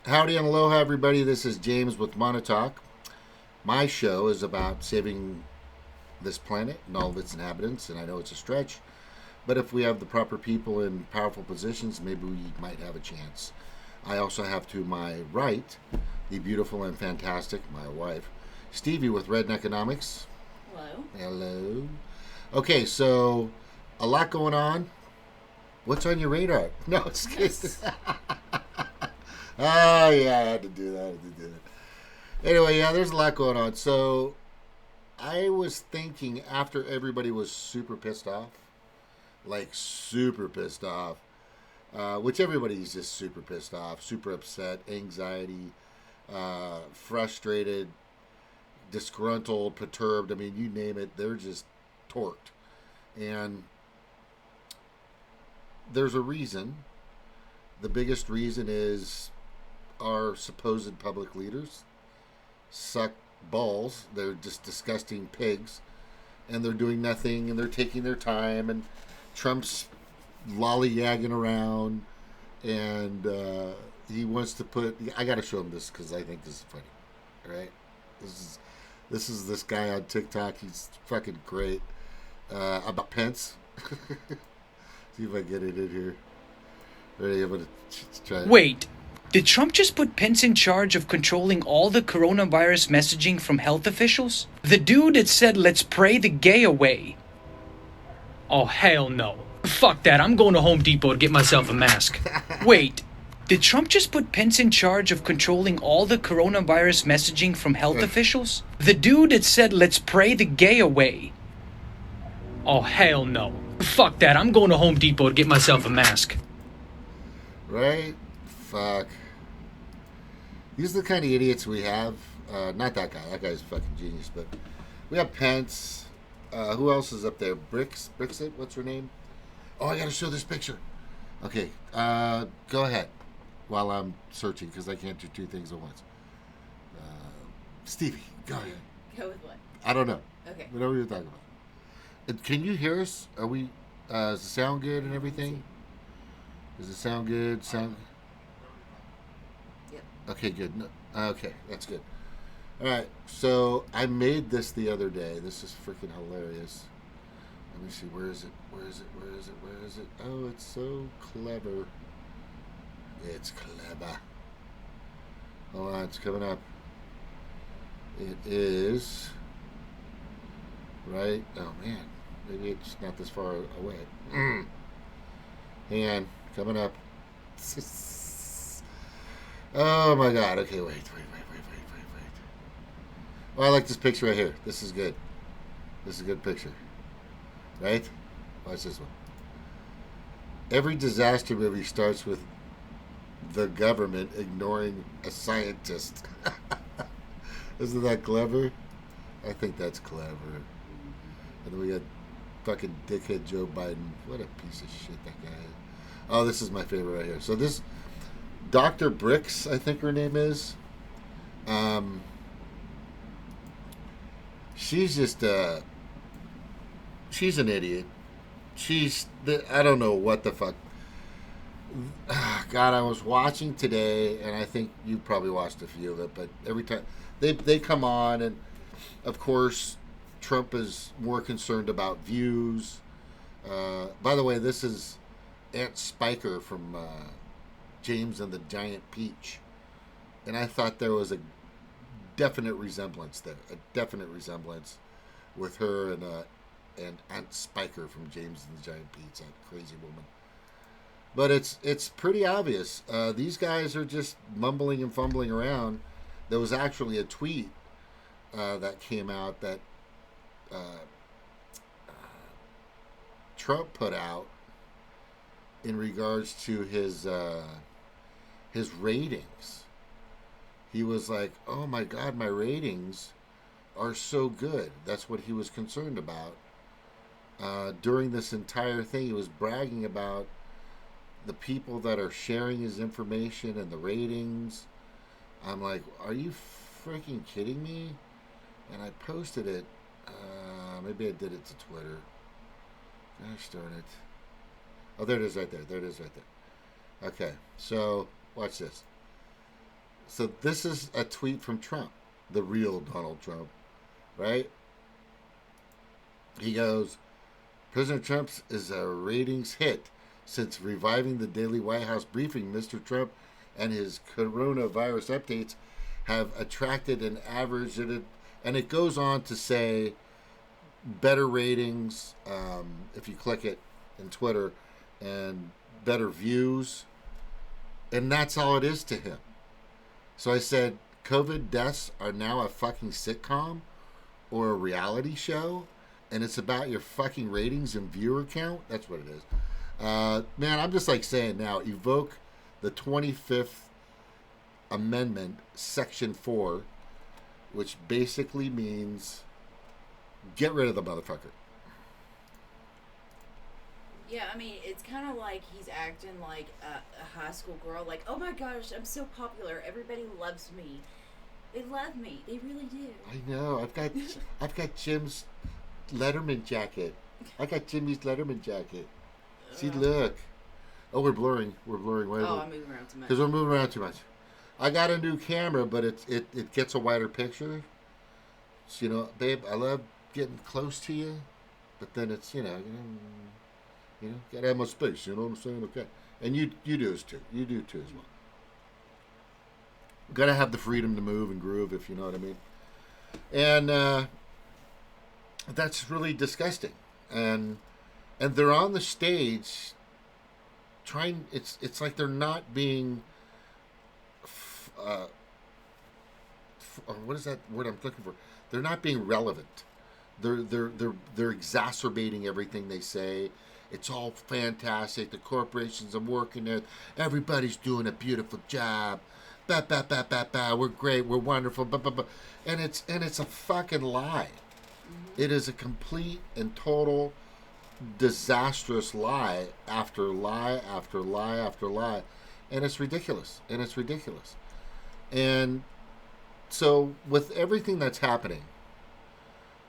Howdy and aloha, everybody. This is James with Monotalk. My show is about saving this planet and all of its inhabitants, and I know it's a stretch, but if we have the proper people in powerful positions, maybe we might have a chance. I also have to my right the beautiful and fantastic, my wife, Stevie with Red Economics. Hello. Hello. Okay, so a lot going on. What's on your radar? No, it's kidding. Yes. Oh, yeah, I had to do that. I had to do that. Anyway, yeah, there's a lot going on. So I was thinking after everybody was super pissed off, like super pissed off, which everybody's just super pissed off, super upset, anxiety, frustrated, disgruntled, perturbed. I mean, you name it, they're just torqued. And there's a reason. The biggest reason is our supposed public leaders suck balls. They're just disgusting pigs, and they're doing nothing, and they're taking their time, and Trump's lollygagging around, and he wants to put. I got to show him this because I think this is funny. All right, this is this guy on TikTok. He's fucking great. About Pence. See if I get it in here. Ready? I'm gonna try it. Wait, did Trump just put Pence in charge of controlling all the coronavirus messaging from health officials? The dude that said, let's pray the gay away. Oh, hell no. Fuck that, I'm going to Home Depot to get myself a mask. Wait, did Trump just put Pence in charge of controlling all the coronavirus messaging from health officials? The dude that said, let's pray the gay away. Oh, hell no. Fuck that, I'm going to Home Depot to get myself a mask. Right? Fuck. These are the kind of idiots we have. Not that guy. That guy's a fucking genius. But we have Pence. Who else is up there? Brixit? What's her name? Oh, I gotta show this picture. Okay. Go ahead. While I'm searching, because I can't do two things at once. Stevie, go ahead. Go with what? I don't know. Okay. Whatever you're talking about. Can you hear us? Are we? Does it sound good and everything? Does it sound good? Yep. Okay, good. No, okay, that's good. All right, so I made this the other day. This is freaking hilarious. Let me see. Where is it? Where is it? Where is it? Where is it? Oh, it's so clever. It's clever. Hold on, it's coming up. It is right. Oh man, maybe it's not this far away. Hang on. Coming up. Oh my god. Okay, wait. Oh, I like this picture right here. This is good. This is a good picture. Right? Watch this one. Every disaster movie starts with the government ignoring a scientist. Isn't that clever? I think that's clever. And then we got fucking dickhead Joe Biden. What a piece of shit that guy is. Oh, this is my favorite right here. So this Dr. Bricks, I think her name is. She's just she's an idiot. I don't know what the fuck. God, I was watching today, and I think you probably watched a few of it. But every time they come on, and of course Trump is more concerned about views. By the way, this is Aunt Spiker from James and the Giant Peach. And I thought there was a definite resemblance there. A definite resemblance with her and Aunt Spiker from James and the Giant Peach, that crazy woman. But it's pretty obvious. These guys are just mumbling and fumbling around. There was actually a tweet that came out that Trump put out in regards to his ratings. He was like, "Oh my God, my ratings are so good." That's what he was concerned about. During this entire thing, he was bragging about the people that are sharing his information and the ratings. I'm like, are you freaking kidding me? And I posted it. Maybe I did it to Twitter. Gosh darn it. Oh, there it is right there. There it is right there. Okay, so watch this. So this is a tweet from Trump, the real Donald Trump, right? He goes, President Trump is a ratings hit since reviving the daily White House briefing. Mr. Trump and his coronavirus updates have attracted an average, and it goes on to say better ratings if you click it in Twitter, and better views, and that's all it is to him. So I said, COVID deaths are now a fucking sitcom or a reality show, and it's about your fucking ratings and viewer count. That's what it is. Man, I'm just like saying now, evoke the 25th Amendment, Section 4, which basically means get rid of the motherfucker. Yeah, I mean, it's kind of like he's acting like a high school girl. Like, oh my gosh, I'm so popular. Everybody loves me. They love me. They really do. I know. I've got Jim's Letterman jacket. I got Jimmy's Letterman jacket. See, look. Oh, we're blurring. We're blurring. Why I'm moving around too much. Because we're moving around too much. I got a new camera, but it gets a wider picture. So, you know, babe, I love getting close to you, but then it's gotta have my space. You know what I'm saying? Okay, and you do too. You do too as well. Gotta have the freedom to move and groove, if you know what I mean. And that's really disgusting. And they're on the stage trying. It's like they're not being. What is that word I'm looking for? They're not being relevant. They're exacerbating everything they say. It's all fantastic. The corporations are working there. Everybody's doing a beautiful job. Ba ba ba ba ba. We're great. We're wonderful. Ba ba ba. And it's a fucking lie. Mm-hmm. It is a complete and total disastrous lie after lie after lie after lie, and it's ridiculous. And so with everything that's happening,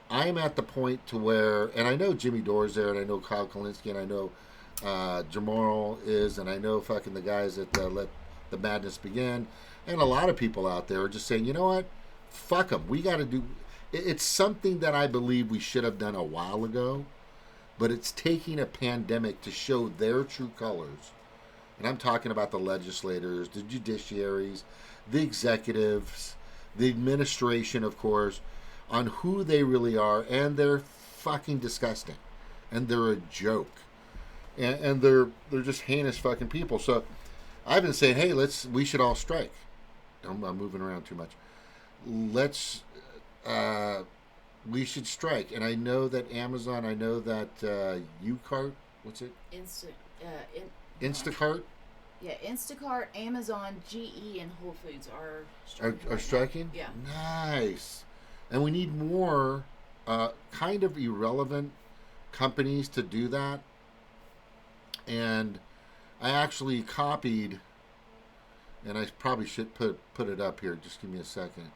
I'm at the point to where, and I know Jimmy Dore's there, and I know Kyle Kalinske, and I know Jamal is, and I know fucking the guys that let the madness begin, and a lot of people out there are just saying, you know what, fuck them. We got to do. It's something that I believe we should have done a while ago, but it's taking a pandemic to show their true colors. And I'm talking about the legislators, the judiciaries, the executives, the administration, of course, on who they really are, and they're fucking disgusting, and they're a joke, and they're just heinous fucking people. So I've been saying, hey, we should all strike. I'm moving around too much. We should strike. And I know that Amazon, I know that Ucart, what's it? Instacart. Yeah, Instacart, Amazon, GE, and Whole Foods are striking. Are striking? Yeah. Nice. And we need more kind of irrelevant companies to do that. And I actually copied, and I probably should put it up here. Just give me a second.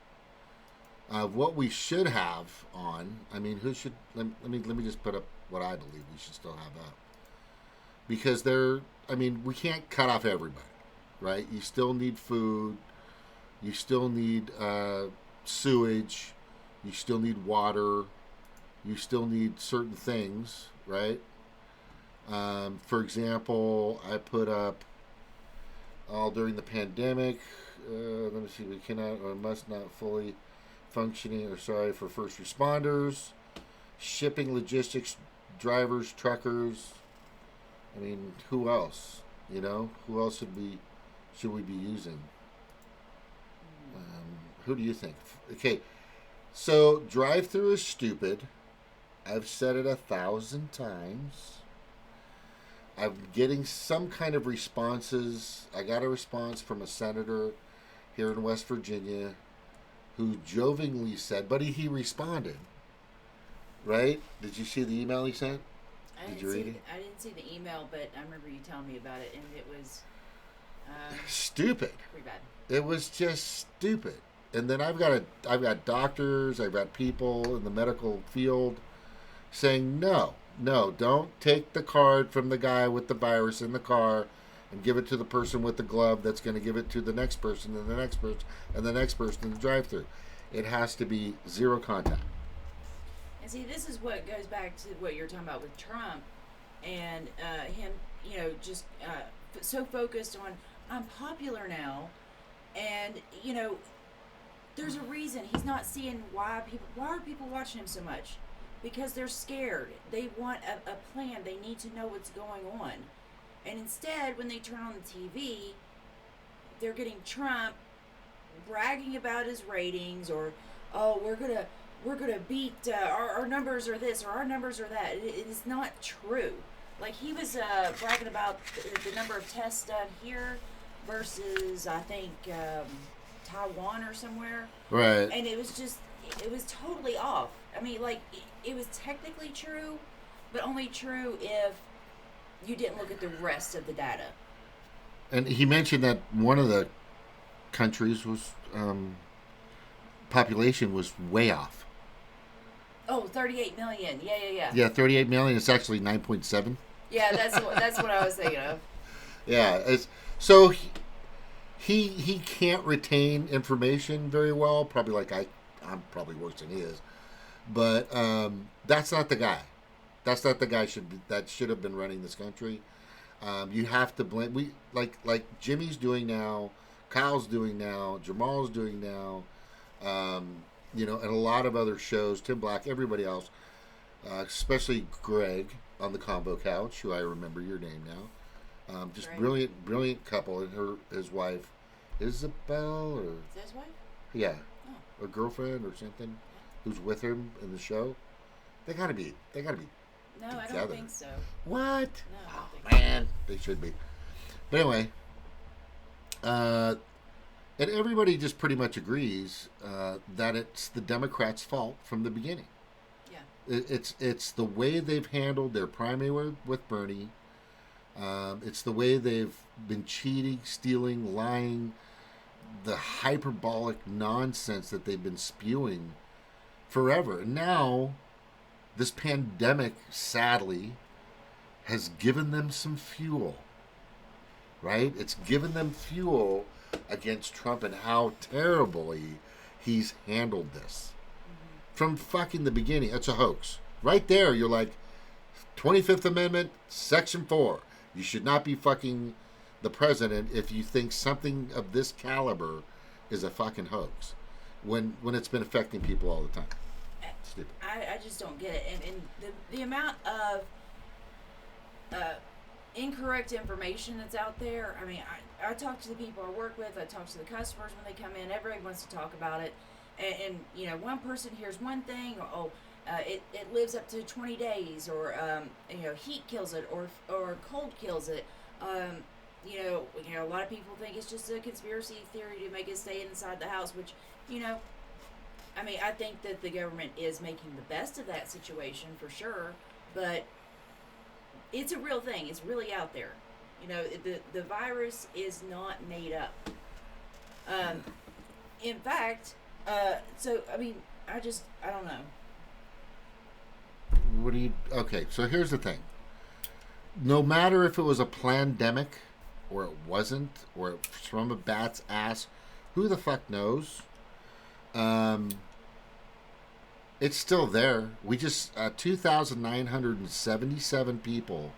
What we should have on. I mean, who should? Let me just put up what I believe we should still have up. Because we can't cut off everybody, right? You still need food. You still need sewage. You still need water. You still need certain things, right? For example, I put up all during the pandemic. Let me see. We cannot or must not fully functioning for first responders, shipping, logistics, drivers, truckers. I mean, who else? You know, who else should we be using? Who do you think? Okay, so drive-through is stupid. I've said it 1,000 times. I'm getting some kind of responses. I got a response from a senator here in West Virginia who jokingly said, but he responded, right? Did you see the email he sent? Did you read it? I didn't see the email, but I remember you telling me about it, and it was stupid. Pretty bad. It was just stupid. And then I've got doctors, I've got people in the medical field saying, no, don't take the card from the guy with the virus in the car and give it to the person with the glove that's going to give it to the next person and the next person and the next person in the drive-thru. It has to be zero contact. And see, this is what goes back to what you're talking about with Trump and him, just so focused on, I'm popular now, and, there's a reason he's not seeing why are people watching him so much? Because they're scared. They want a plan. They need to know what's going on. And instead, when they turn on the TV, they're getting Trump bragging about his ratings, or, oh, we're gonna beat our numbers are this or our numbers are that. It is not true. Like, he was bragging about the number of tests done here versus, I think, Taiwan or somewhere. Right. And it was totally off. I mean, like, it was technically true, but only true if you didn't look at the rest of the data. And he mentioned that one of the countries was population was way off. Oh, 38 million. Yeah. Yeah, 38 million. It's actually 9.7. Yeah, that's what I was thinking of. Yeah, so he can't retain information very well. Probably like I'm probably worse than he is. But that's not the guy. That's not the guy that should have been running this country. You have to blame like Jimmy's doing now, Kyle's doing now, Jamal's doing now, and a lot of other shows, Tim Black, everybody else, especially Greg on the Combo Couch, who I remember your name now. Just Greg. brilliant couple, and his wife, Isabel, or Is that his wife? yeah, Oh. or girlfriend or something, who's with him in the show. They gotta be No, I together. don't think so. What? No, I don't think Man, they should be. But anyway, and everybody just pretty much agrees that it's the Democrats' fault from the beginning. Yeah. It's the way they've handled their primary with Bernie. It's the way they've been cheating, stealing, lying, the hyperbolic nonsense that they've been spewing forever. And now, this pandemic, sadly, has given them some fuel, right? It's given them fuel against Trump and how terribly he's handled this. From fucking the beginning. It's a hoax. Right there, you're like, 25th Amendment, Section 4. You should not be fucking the president if you think something of this caliber is a fucking hoax. When it's been affecting people all the time. Stupid. I just don't get it. And the amount of incorrect information that's out there. I mean, I talk to the people I work with. I talk to the customers when they come in. Everybody wants to talk about it. And one person hears one thing, or it lives up to 20 days, or heat kills it, or cold kills it. A lot of people think it's just a conspiracy theory to make it stay inside the house, which, I mean, I think that the government is making the best of that situation for sure, but it's a real thing. It's really out there. The virus is not made up. In fact, so, I mean, I don't know. Okay, so here's the thing. No matter if it was a plandemic, or it wasn't, or it's from a bat's ass, who the fuck knows? It's still there. We just 2,977 people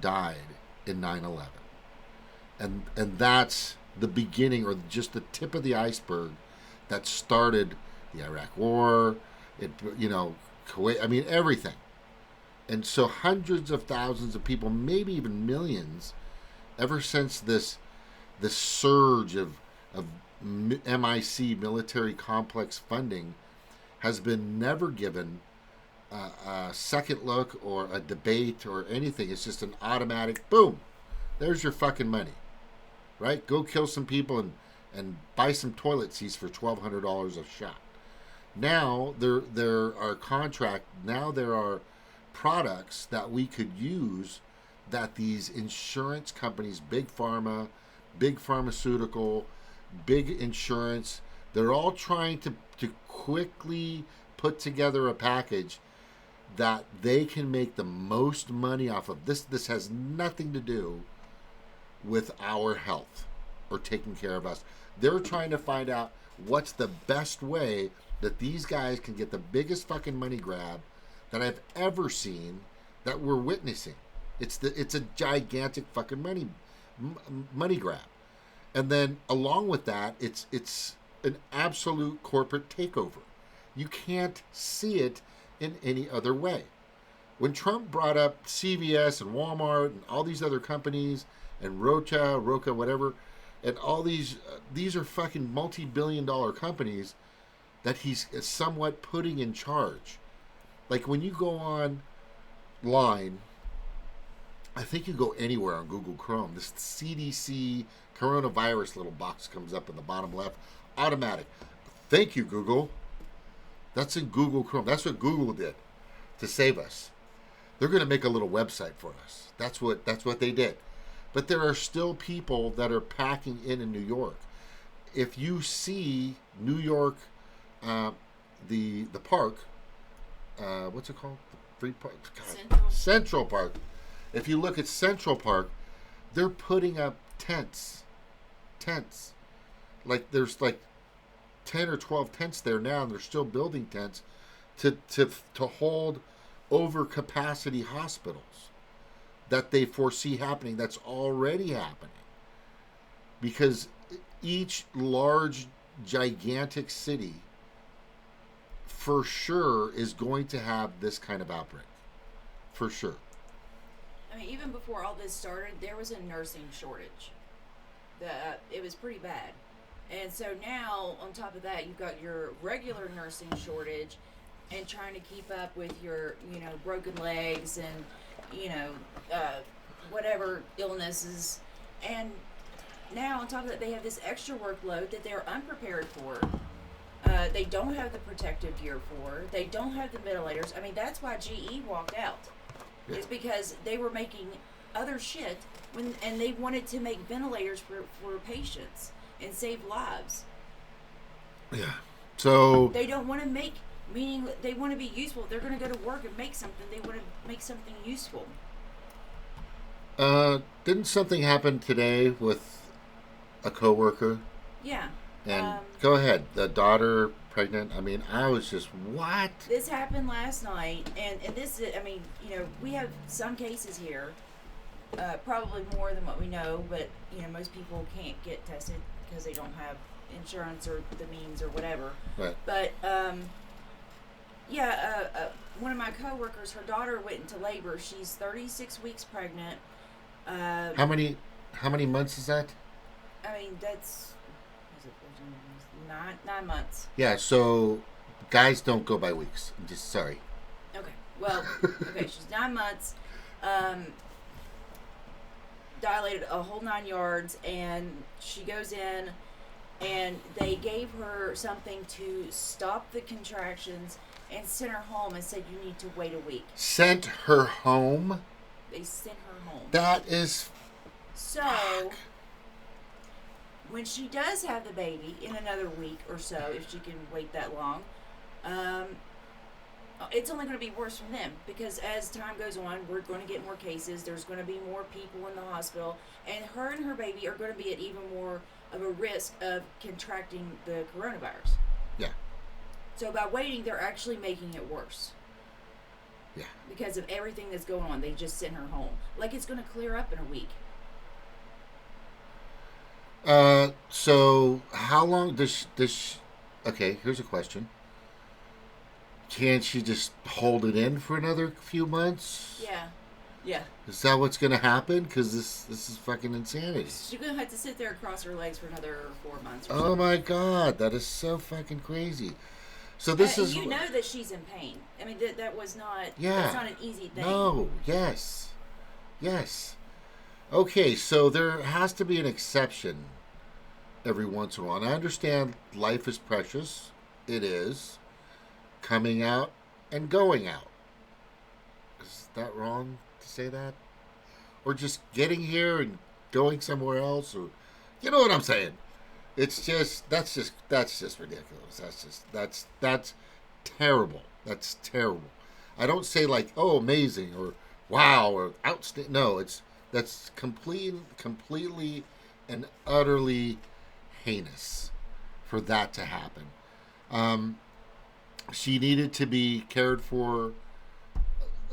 died in 9/11, and that's the beginning, or just the tip of the iceberg that started the Iraq War. Kuwait. I mean, everything. And so hundreds of thousands of people, maybe even millions, ever since this surge of MIC, military complex funding, has been never given a second look or a debate or anything. It's just an automatic, boom, there's your fucking money, right? Go kill some people and buy some toilet seats for $1,200 a shot. Now there are there are products that we could use, that these insurance companies, big pharma, big pharmaceutical, big insurance, they're all trying to quickly put together a package that they can make the most money off of. This has nothing to do with our health or taking care of us. They're trying to find out what's the best way that these guys can get the biggest fucking money grab that I've ever seen that we're witnessing. It's a gigantic fucking money grab. And then along with that, it's an absolute corporate takeover. You can't see it in any other way. When Trump brought up CVS and Walmart and all these other companies and Rocha, whatever, and all these are fucking multi-billion-dollar companies that he's somewhat putting in charge. Like when you go online, I think you go anywhere on Google Chrome, this CDC coronavirus little box comes up in the bottom left, automatic. Thank you, Google. That's in Google Chrome. That's what Google did to save us. They're going to make a little website for us. That's what they did. But there are still people that are packing in New York. If you see New York, the park, what's it called? The free park? Central Park. If you look at Central Park, they're putting up tents. Like there's like 10 or 12 tents there now, and they're still building tents to hold over capacity hospitals that they foresee happening. That's already happening because each large gigantic city for sure is going to have this kind of outbreak, for sure. I mean, even before all this started, there was a nursing shortage. It was pretty bad. And so now, on top of that, you've got your regular nursing shortage and trying to keep up with your, broken legs and, whatever illnesses. And now, on top of that, they have this extra workload that they're unprepared for. They don't have the protective gear for. They don't have the ventilators. I mean, that's why GE walked out. Yeah. It's because they were making other shit and they wanted to make ventilators for patients and save lives. Yeah. So they don't want to make, meaning they want to be useful. They're going to go to work and make something. They want to make something useful. Didn't something happen today with a coworker? Yeah. And go ahead. The daughter pregnant. I mean, I was just, what? This happened last night, and this is, I mean, we have some cases here, probably more than what we know, but, most people can't get tested because they don't have insurance or the means or whatever. Right. But, one of my coworkers, her daughter went into labor. She's 36 weeks pregnant. How many months is that? I mean, that's 9 months. Yeah, so guys don't go by weeks. I'm just sorry. Okay. Well, she's 9 months. Dilated a whole 9 yards, and she goes in, and they gave her something to stop the contractions and sent her home and said, you need to wait a week. Sent her home? They sent her home. That is... So, when she does have the baby in another week or so, if she can wait that long, it's only going to be worse for them because as time goes on, we're going to get more cases. There's going to be more people in the hospital, and her baby are going to be at even more of a risk of contracting the coronavirus. Yeah. So by waiting, they're actually making it worse. Yeah. Because of everything that's going on, they just sent her home. Like it's going to clear up in a week. So how long does this? Okay, here's a question. Can she just hold it in for another few months? Yeah. Is that what's going to happen? Because this is fucking insanity. She's going to have to sit there and cross her legs for another 4 months. Or oh something. My God, that is so fucking crazy. So this is. You know that she's in pain. I mean, that was not. Yeah. That's not an easy thing. No. Yes. Okay, so there has to be an exception every once in a while. And I understand life is precious. It is. Coming out and going out. Is that wrong to say that? Or just getting here and going somewhere else, or you know what I'm saying? It's just that's just ridiculous. That's terrible. That's terrible. I don't say like, oh, amazing or wow or outstanding. No, it's That's completely and utterly heinous for that to happen. Um, she needed to be cared for.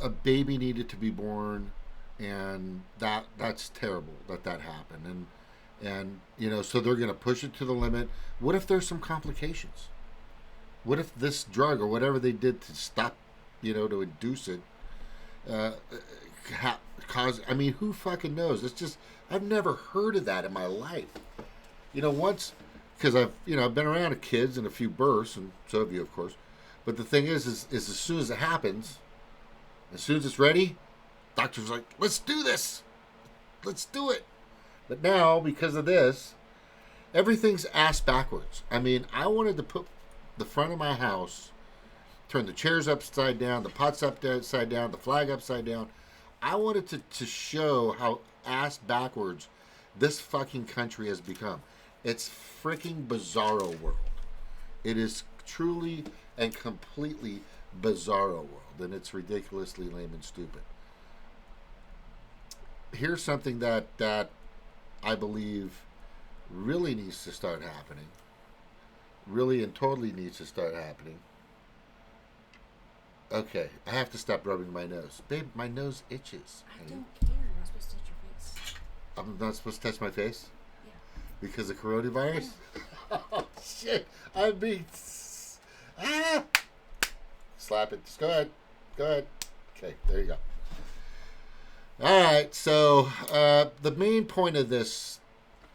A baby needed to be born, and that's terrible that happened. And so they're going to push it to the limit. What if there's some complications? What if this drug or whatever they did to stop, to induce it, uh, cause? I mean, who fucking knows? It's just I've never heard of that in my life. Once, because I've been around kids and a few births, and so have you, of course. But the thing is as soon as it happens, as soon as it's ready, doctor's like, let's do this. Let's do it. But now, because of this, everything's ass backwards. I mean, I wanted to put the front of my house, turn the chairs upside down, the pots upside down, the flag upside down. I wanted to show how ass backwards this fucking country has become. It's freaking bizarro world. It is truly and completely bizarro world, and it's ridiculously lame and stupid. Here's something that I believe really needs to start happening. Really and totally needs to start happening. Okay, I have to stop rubbing my nose. Babe, my nose itches. I don't care. You're not supposed to touch your face. I'm not supposed to touch my face? Yeah. Because of coronavirus? Yeah. Oh, shit. I'm being... Slap it. Just go ahead. Go ahead. Okay, there you go. All right, so the main point of this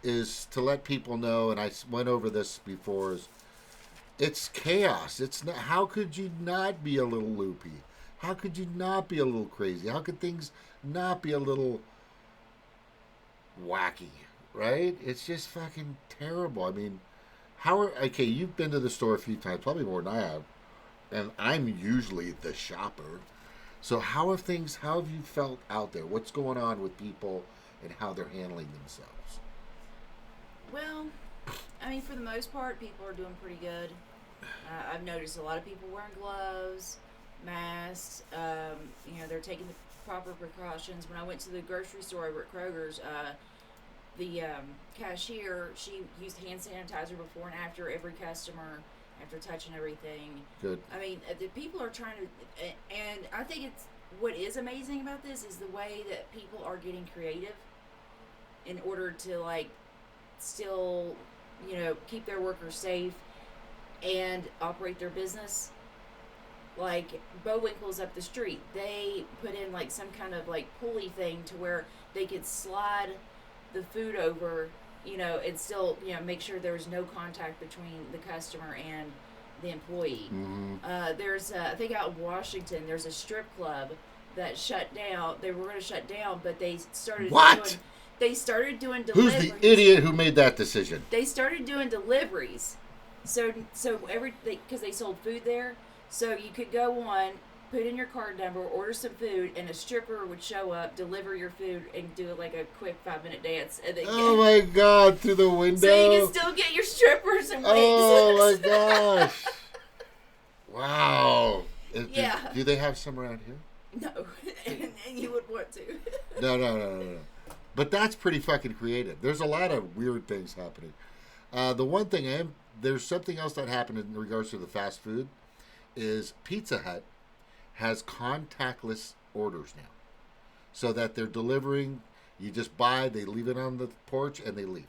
is to let people know, and I went over this before, is it's chaos. It's not. How could you not be a little loopy? How could you not be a little crazy? How could things not be a little wacky, right? It's just fucking terrible. I mean, okay, you've been to the store a few times, probably more than I have, and I'm usually the shopper. So how have you felt out there? What's going on with people and how they're handling themselves? Well, I mean, for the most part, people are doing pretty good. I've noticed a lot of people wearing gloves, masks. They're taking the proper precautions. When I went to the grocery store over at Kroger's, the cashier, she used hand sanitizer before and after every customer, after touching everything. Good. I mean, the people are trying to, and I think it's what is amazing about this is the way that people are getting creative in order to still, keep their workers safe and operate their business. Like Bowinkle's up the street, they put in some kind of pulley thing to where they could slide the food over, and still, make sure there's no contact between the customer and the employee. Mm-hmm. There's, I think out in Washington, there's a strip club that shut down. They were going to shut down, but they started doing deliveries. Who's the idiot who made that decision? They started doing deliveries. So because they sold food there, so you could go on, put in your card number, order some food, and a stripper would show up, deliver your food, and do a quick 5-minute dance. And oh my God! Through the window. So you can still get your strippers and wings. Oh my gosh! Wow. Yeah. Do they have some around here? No, and you would want to. No. But that's pretty fucking creative. There's a lot of weird things happening. The one thing there's something else that happened in regards to the fast food is Pizza Hut has contactless orders now, so that they're delivering. You just buy, they leave it on the porch, and they leave.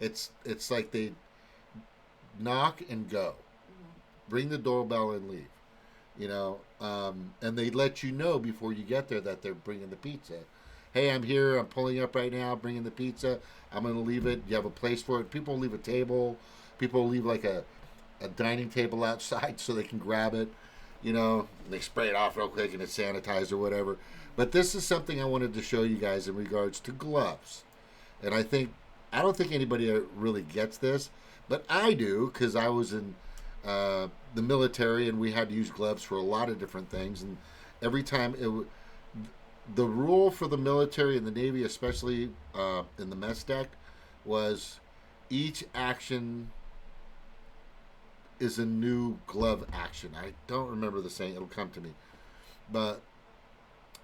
It's like they knock and go, ring the doorbell and leave. And they let you know before you get there that they're bringing the pizza. Hey, I'm here. I'm pulling up right now, bringing the pizza. I'm going to leave it. You have a place for it. People leave a table. People leave a dining table outside so they can grab it. And they spray it off real quick and it's sanitized or whatever. But this is something I wanted to show you guys in regards to gloves. And I don't think anybody really gets this, but I do, because I was in the military and we had to use gloves for a lot of different things. And every time the rule for the military and the Navy, especially in the mess deck, was each action is a new glove action. I don't remember the saying. It'll come to me. But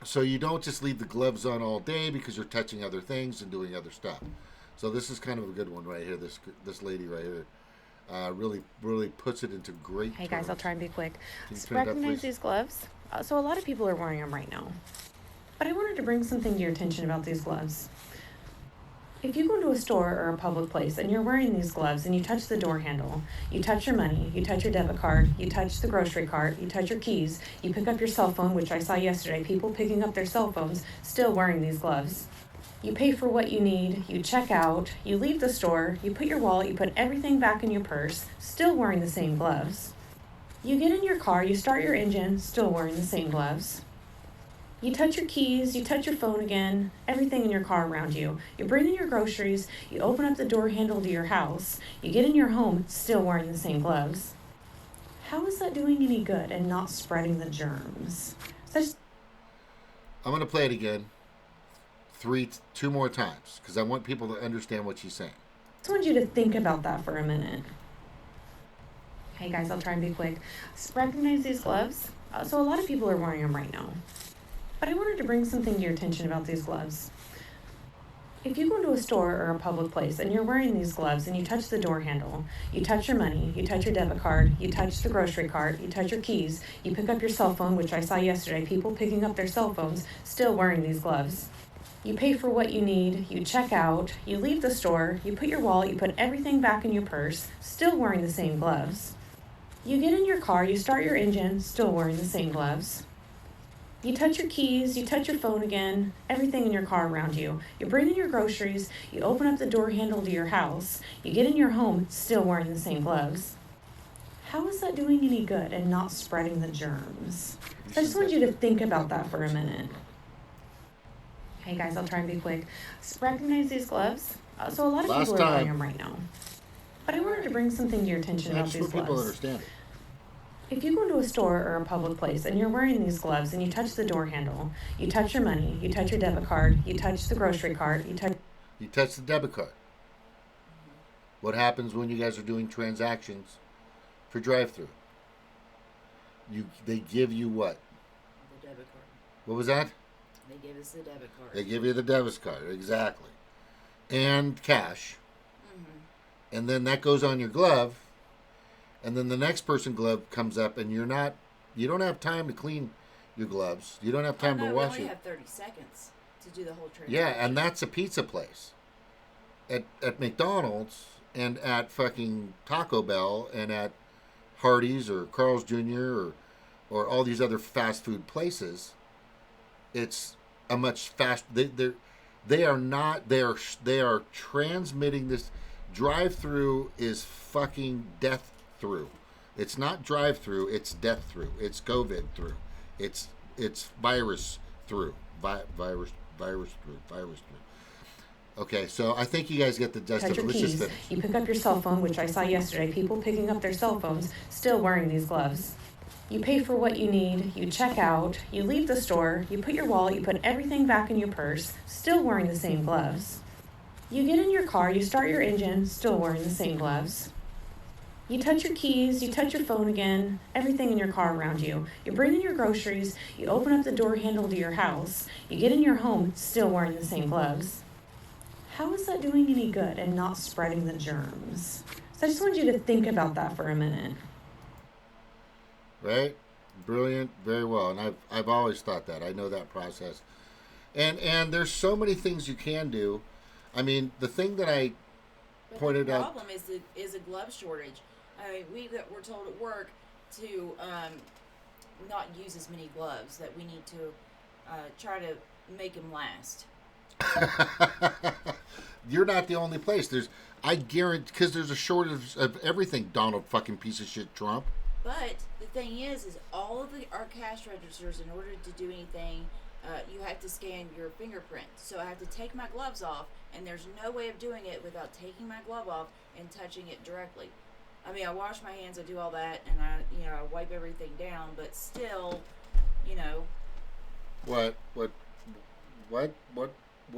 So you don't just leave the gloves on all day because you're touching other things and doing other stuff. So this is kind of a good one right here. This lady right here really puts it into great. Hey guys, I'll try and be quick. Can you turn it up, Recognize please? these gloves? So a lot of people are wearing them right now. But I wanted to bring something to your attention about these gloves. If you go to a store or a public place and you're wearing these gloves and you touch the door handle, you touch your money, you touch your debit card, you touch the grocery cart, you touch your keys, you pick up your cell phone, which I saw yesterday, people picking up their cell phones still wearing these gloves. You pay for what you need, you check out, you leave the store, you put your wallet, you put everything back in your purse, still wearing the same gloves. You get in your car, you start your engine, still wearing the same gloves. You touch your keys, you touch your phone again, everything in your car around you. You bring in your groceries, you open up the door handle to your house, you get in your home, still wearing the same gloves. How is that doing any good and not spreading the germs? I'm going to play it again. Two more times because I want people to understand what she's saying. I just want you to think about that for a minute. Hey guys, I'll try and be quick. Recognize these gloves? So a lot of people are wearing them right now. But I wanted to bring something to your attention about these gloves. If you go to a store or a public place and you're wearing these gloves and you touch the door handle, you touch your money, you touch your debit card, you touch the grocery cart, you touch your keys, you pick up your cell phone, which I saw yesterday, people picking up their cell phones still wearing these gloves. You pay for what you need, you check out, you leave the store, you put your wallet, you put everything back in your purse, still wearing the same gloves. You get in your car, you start your engine, still wearing the same gloves. You touch your keys, you touch your phone again, everything in your car around you. You bring in your groceries, you open up the door handle to your house, you get in your home, still wearing the same gloves. How is that doing any good and not spreading the germs? So I just want you to think about that for a minute. Hey guys, I'll try and be quick. Recognize these gloves? So a lot of Last people are wearing time. them right now. But I wanted to bring something to your attention about That's these so people gloves. understand it. If you go to a store or a public place and you're wearing these gloves and you touch the door handle, you touch your money, you touch your debit card, you touch the grocery cart, You touch the debit card. What happens when you guys are doing transactions for drive-through? They give you what? The debit card. What was that? They give us the debit card. They give you the debit card, exactly, and cash, and then that goes on your glove, and then the next person glove comes up, and you don't have time to clean your gloves. You don't have time to wash we only it. have 30 seconds to do the whole transaction. Yeah, and that's a pizza place. At McDonald's and at fucking Taco Bell and at Hardee's or Carl's Jr. or all these other fast food places, it's a much fast. They are transmitting this. Drive-through is fucking death through. It's not drive-through. It's death through. It's COVID through. It's virus through. Virus through. Okay, so I think you guys get the gist of touch it. your Let's just keys. finish. You pick up your cell phone, which I saw yesterday, people picking up their cell phones still wearing these gloves. You pay for what you need, you check out, you leave the store, you put your wallet, you put everything back in your purse, still wearing the same gloves. You get in your car, you start your engine, still wearing the same gloves. You touch your keys, you touch your phone again, everything in your car around you. You bring in your groceries, you open up the door handle to your house, you get in your home, still wearing the same gloves. How is that doing any good and not spreading the germs? So I just want you to think about that for a minute. Right? Brilliant, very well. And I've always thought that. I know that process. And there's so many things you can do. I mean, the thing that I pointed the out. problem is a glove shortage. I mean, we're told at work to not use as many gloves, that we need to try to make them last. You're not the only place. I guarantee, because there's a shortage of everything, Donald fucking piece of shit Trump. But the thing is all of our cash registers, in order to do anything, you have to scan your fingerprint. So I have to take my gloves off, and there's no way of doing it without taking my glove off and touching it directly. I mean, I wash my hands, I do all that, and I wipe everything down, but still, What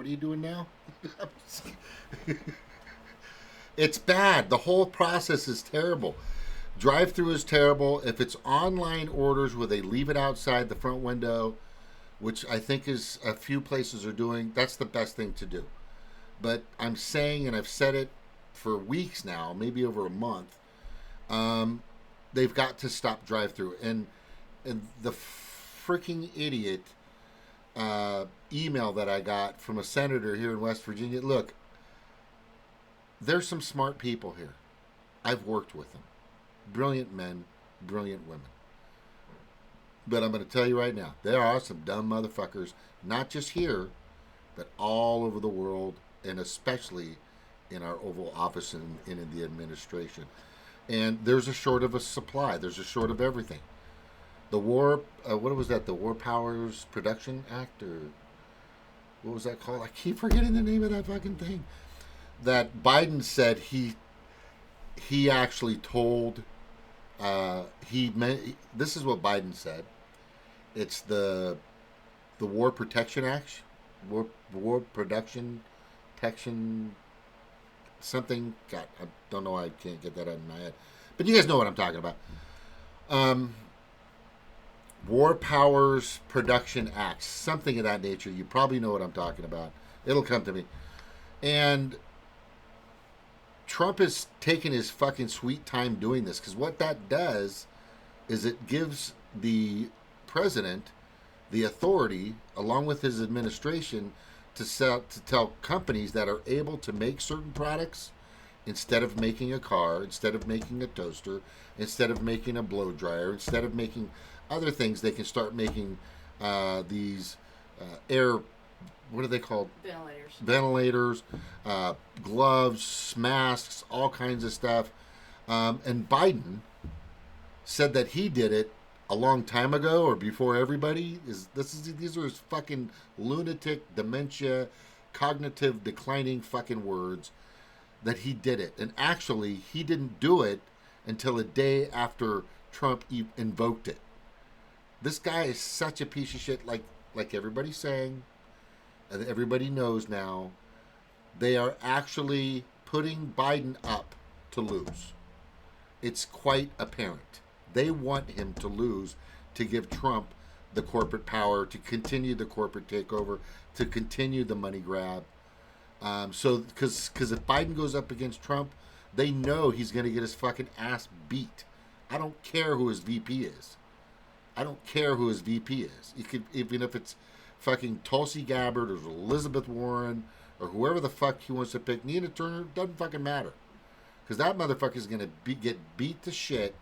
are you doing now? It's bad. The whole process is terrible. Drive-through is terrible. If it's online orders where they leave it outside the front window, which I think is a few places are doing. That's the best thing to do. But I'm saying, and I've said it for weeks now, maybe over a month, um, they've got to stop drive-through. And the freaking idiot email that I got from a senator here in West Virginia. Look, there's some smart people here. I've worked with them. Brilliant men, brilliant women. But I'm going to tell you right now, there are some dumb motherfuckers, not just here, but all over the world, and especially in our Oval Office and in the administration. And there's a short of a supply. There's a short of everything. The war, what was that? The War Powers Production Act, or what was that called? I keep forgetting the name of that fucking thing. That Biden said he actually told, this is what Biden said. It's the War Protection Act, War Production Protection something. God, I don't know why I can't get that out of my head. But you guys know what I'm talking about. War Powers Production Act, something of that nature. You probably know what I'm talking about. It'll come to me. And Trump is taking his fucking sweet time doing this, because what that does is it gives the president the authority, along with his administration, to tell companies that are able to make certain products, instead of making a car, instead of making a toaster, instead of making a blow dryer, instead of making other things, they can start making these air, what are they called? Ventilators, gloves, masks, all kinds of stuff. And Biden said that he did it a long time ago, or before everybody. These are his fucking lunatic, dementia, cognitive declining fucking words, that he did it. And actually, he didn't do it until a day after Trump invoked it. This guy is such a piece of shit, like everybody's saying, and everybody knows now. They are actually putting Biden up to lose. It's quite apparent. They want him to lose to give Trump the corporate power, to continue the corporate takeover, to continue the money grab. So, because if Biden goes up against Trump, they know he's going to get his fucking ass beat. I don't care who his VP is. I don't care who his VP is. You could, even if it's fucking Tulsi Gabbard or Elizabeth Warren or whoever the fuck he wants to pick, Nina Turner, doesn't fucking matter, because that motherfucker is going to get beat to shit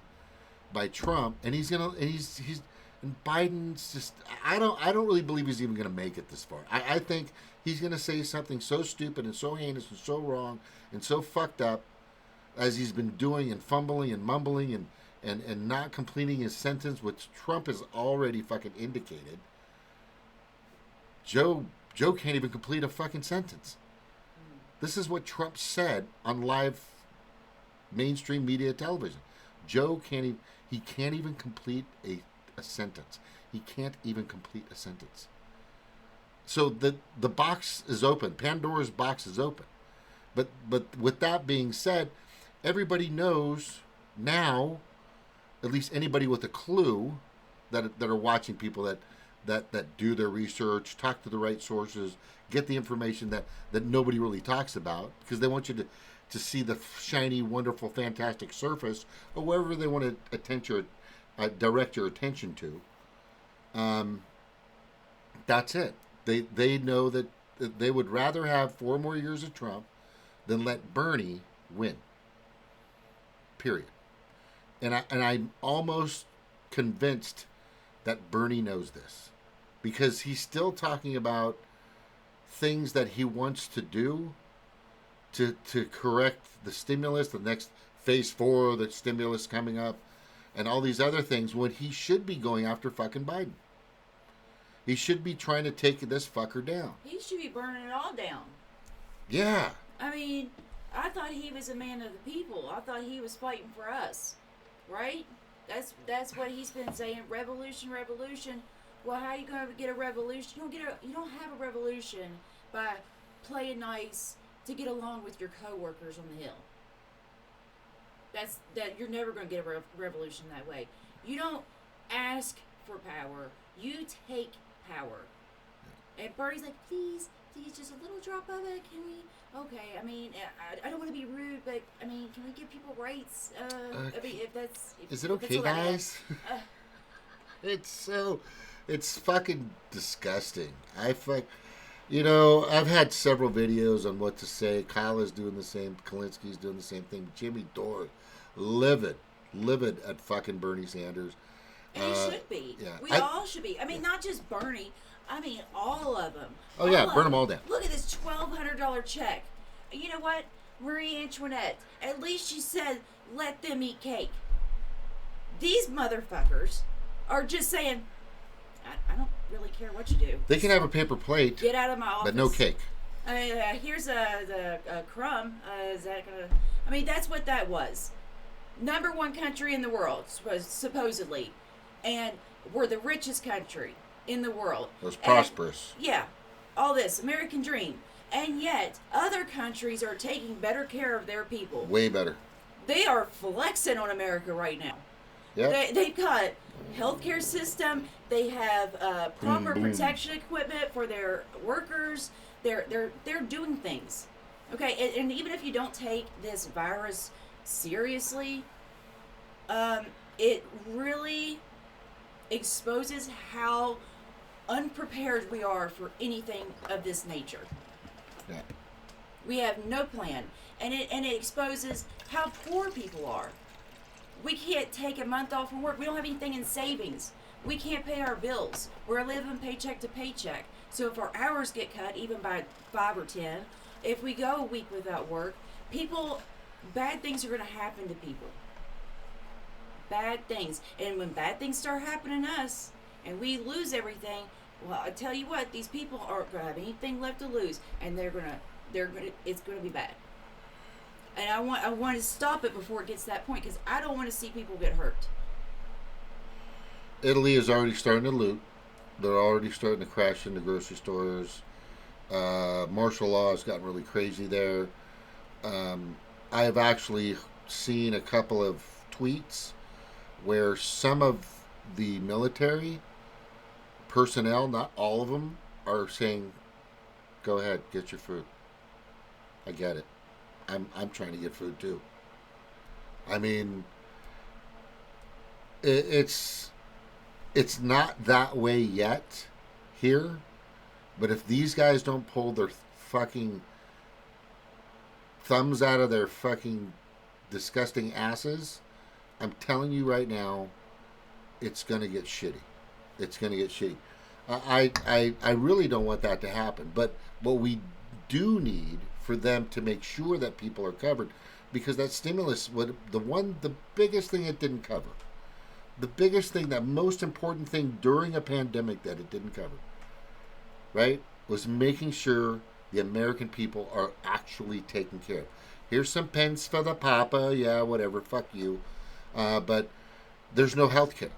by Trump, and he's and Biden's just, I don't really believe he's even going to make it this far. I think he's going to say something so stupid and so heinous and so wrong and so fucked up, as he's been doing, and fumbling and mumbling and not completing his sentence, which Trump has already fucking indicated. Joe can't even complete a fucking sentence. This is what Trump said on live mainstream media television. Joe can't even complete a sentence. He can't even complete a sentence. So the box is open. Pandora's box is open. But with that being said, everybody knows now, at least anybody with a clue, that are watching, people that do their research, talk to the right sources, get the information that nobody really talks about, because they want you to see the shiny, wonderful, fantastic surface, or wherever they want to direct your attention to. That's it. They know that they would rather have 4 more years of Trump than let Bernie win. Period. And I'm almost convinced that Bernie knows this, because he's still talking about things that he wants to do to correct the stimulus, the next phase 4 of the stimulus coming up, and all these other things, when he should be going after fucking Biden. He should be trying to take this fucker down. He should be burning it all down. Yeah. I mean, I thought he was a man of the people. I thought he was fighting for us, right? That's what he's been saying. Revolution, revolution. Well, how are you going to get a revolution? You don't have a revolution by playing nice to get along with your coworkers on the Hill. You're never going to get a revolution that way. You don't ask for power. You take power. And Bernie's like, please, just a little drop of it. Can we? Okay, I mean, I don't want to be rude, but I mean, can we give people rights? I mean, if that's... Is it if that's okay, all right. guys? It's fucking disgusting. I've had several videos on what to say. Kyle is doing the same. Kalinski's doing the same thing. Jimmy Dore, livid at fucking Bernie Sanders. And he should be. Yeah. We all should be. I mean, not just Bernie. I mean, all of them. Oh, yeah, of burn them all down. Look at this $1,200 check. You know what? Marie Antoinette, at least she said, let them eat cake. These motherfuckers are just saying, I don't really care what you do. They can have a paper plate, Get out of my office. but no cake. Here's the crumb. Is that gonna? I mean, that's what that was. Number one country in the world, was supposedly, and we're the richest country in the world. It was prosperous. Yeah, all this American dream, and yet other countries are taking better care of their people. Way better. They are flexing on America right now. Yeah. They've got healthcare system. They have proper protection equipment for their workers. They're doing things. Okay, and even if you don't take this virus seriously, it really exposes how unprepared we are for anything of this nature. Yeah. We have no plan, and it exposes how poor people are. We can't take a month off from work. We don't have anything in savings. We can't pay our bills. We're living paycheck to paycheck. So if our hours get cut, even by 5 or 10, if we go a week without work, bad things are going to happen to people. Bad things. And when bad things start happening to us, and we lose everything, well, I tell you what, these people aren't going to have anything left to lose, and it's going to be bad. And I want to stop it before it gets to that point, because I don't want to see people get hurt. Italy is already starting to loot. They're already starting to crash into grocery stores. Martial law has gotten really crazy there. I have actually seen a couple of tweets where some of the military personnel, not all of them, are saying, go ahead, get your food. I get it. I'm trying to get food too. I mean, it's not that way yet here, but if these guys don't pull their fucking thumbs out of their fucking disgusting asses, I'm telling you right now, it's gonna get shitty. It's gonna get shitty. I really don't want that to happen, but what we do need for them to make sure that people are covered, because that stimulus, the biggest thing it didn't cover, the biggest thing, that most important thing during a pandemic that it didn't cover, right, was making sure the American people are actually taken care of. Here's some pence for the papa, yeah, whatever, fuck you, but there's no health care.